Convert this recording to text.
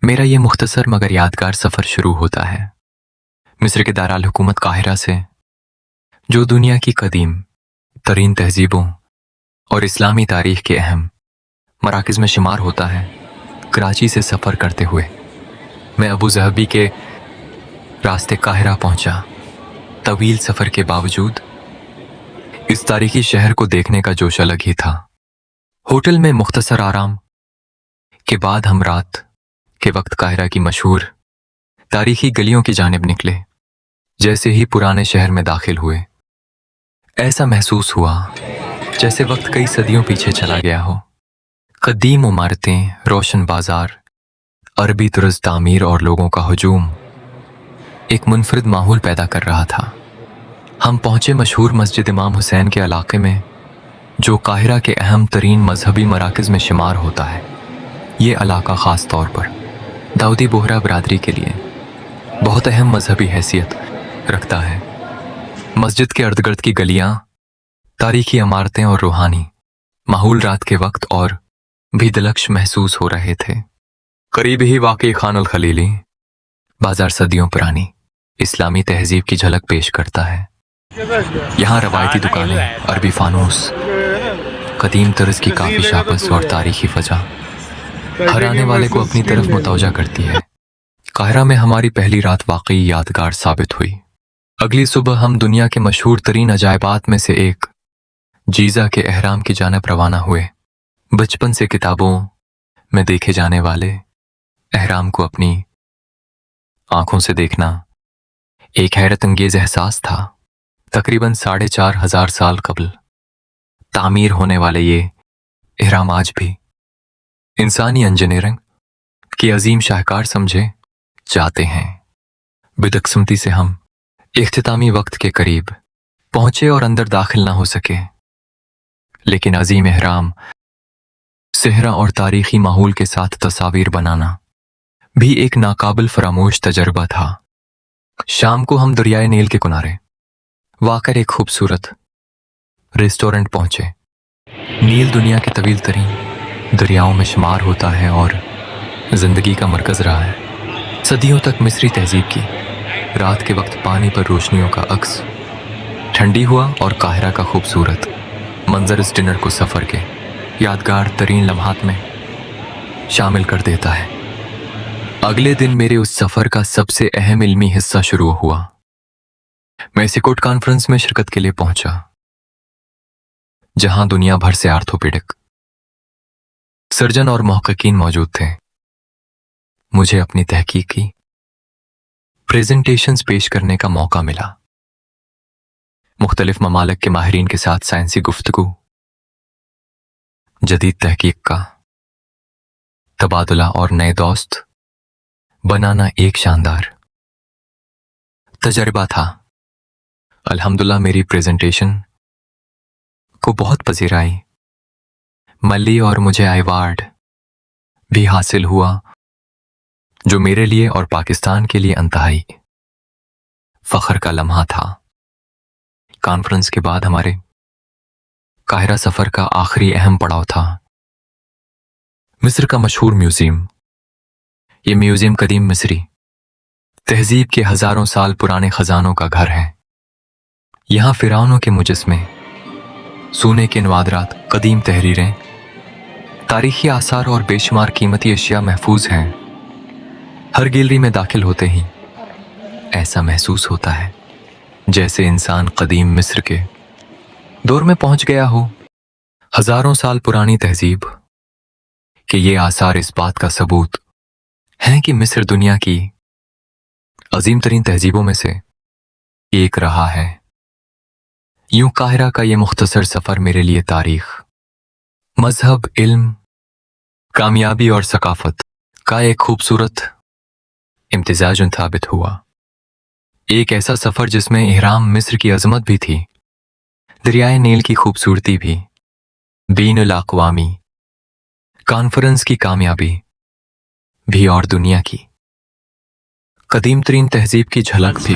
मेरा ये मुख्तसर मगर यादगार सफ़र शुरू होता है मिस्र के दाराल हुकूमत काहिरा से, जो दुनिया की कदीम तरीन तहजीबों और इस्लामी तारीख के अहम मराकज़ में शुमार होता है। कराची से सफ़र करते हुए मैं अबू ज़हबी के रास्ते काहिरा पहुंचा। तवील सफ़र के बावजूद इस तारीखी शहर को देखने का जोश अलग ही था। होटल में मुख्तसर आराम के बाद हम रात के वक्त काहिरा की मशहूर तारीखी गलियों की जानिब निकले। जैसे ही पुराने शहर में दाखिल हुए, ऐसा महसूस हुआ जैसे वक्त कई सदियों पीछे चला गया हो। कदीम इमारतें, रोशन बाजार, अरबी तुर्ज तामीर और लोगों का हुजूम एक मुनफरिद माहौल पैदा कर रहा था। हम पहुंचे मशहूर मस्जिद इमाम हुसैन के इलाके में, जो काहिरा के अहम तरीन मजहबी मराकज़ में शुमार होता है। ये इलाका ख़ास तौर पर दाऊदी बोहरा बरादरी के लिए बहुत अहम मजहबी हैसियत रखता है। मस्जिद के इर्द गिर्द की गलियां, तारीखी इमारतें और रूहानी माहौल रात के वक्त और भी दिलकश महसूस हो रहे थे। करीब ही वाक़ई खान अल खलीली बाजार सदियों पुरानी इस्लामी तहजीब की झलक पेश करता है। यहाँ रवायती दुकानें, अरबी फानूस, कदीम तर्ज की काफ़ी शापस और तारीखी फजा हर आने वाले को अपनी तरफ मुतवज्जा करती है। काहिरा में हमारी पहली रात वाकई यादगार साबित हुई। अगली सुबह हम दुनिया के मशहूर तरीन अजायबात में से एक जीजा के एहराम की जानिब रवाना हुए। बचपन से किताबों में देखे जाने वाले एहराम को अपनी आंखों से देखना एक हैरत अंगेज एहसास था। तकरीबन 4,500 साल कबल तामीर होने वाले ये एहराम आज भी इंसानी इंजीनियरिंग के अजीम शाहकार समझे जाते हैं। बदकिस्मती से हम इख्तितामी वक्त के करीब पहुंचे और अंदर दाखिल ना हो सके, लेकिन अजीम एहराम, सेहरा और तारीखी माहौल के साथ तस्वीर बनाना भी एक नाकाबिल फरामोश तजर्बा था। शाम को हम दरियाए नील के किनारे वाक़ई एक खूबसूरत रेस्टोरेंट पहुंचे। नील दुनिया के तवील तरीन दरियाओं में शुमार होता है और जिंदगी का मरकज़ रहा है। सदियों तक मिस्री तहजीब की रात के वक्त पानी पर रोशनियों का अक्स ठंडी हुआ और काहिरा का खूबसूरत मंजर इस डिनर को सफ़र के यादगार तरीन लम्हात में शामिल कर देता है। अगले दिन मेरे उस सफ़र का सबसे अहम इल्मी हिस्सा शुरू हुआ। मैं सिकोट कॉन्फ्रेंस में शिरकत के लिए पहुंचा, जहां दुनिया भर से आर्थोपेडिक सर्जन और मुहक्किकीन मौजूद थे। मुझे अपनी तहकीकी प्रेजेंटेशंस पेश करने का मौका मिला। मुख्तलिफ ममालिक के माहिरीन के साथ साइंसी गुफ्तगू, जदीद तहकीक का तबादला और नए दोस्त बनाना एक शानदार तजर्बा था। अल्हम्दुलिल्लाह मेरी प्रेजेंटेशन को बहुत पजीराई मली और मुझे अवार्ड भी हासिल हुआ, जो मेरे लिए और पाकिस्तान के लिए इंतहाई फख्र का लम्हा था। कॉन्फ्रेंस के बाद हमारे काहिरा सफ़र का आखिरी अहम पड़ाव था मिस्र का मशहूर म्यूजियम। ये म्यूजियम कदीम मिस्री तहजीब के हज़ारों साल पुराने खजानों का घर है। यहाँ फिरौनों के मुजस्मे, सोने के नवादरात, कदीम तहरीरें, तारीखी आसार और बेशुमार कीमती अशिया महफूज हैं। हर गैलरी में दाखिल होते ही ऐसा महसूस होता है जैसे इंसान कदीम मिस्र के दौर में पहुंच गया हो। हज़ारों साल पुरानी तहजीब के ये आसार इस बात का सबूत हैं कि मिस्र दुनिया की अजीम तरीन तहजीबों में से एक रहा है। यूं काहिरा का ये मुख्तसर सफ़र मेरे लिए तारीख, मजहब, इल्म, कामयाबी और सकाफत का एक खूबसूरत इम्तिजाज साबित हुआ। एक ऐसा सफ़र जिसमें इहराम मिस्र की अजमत भी थी, दरियाए नील की खूबसूरती भी, बीनुल अक़वामी कॉन्फ्रेंस की कामयाबी भी और दुनिया की कदीम तरीन तहजीब की झलक भी।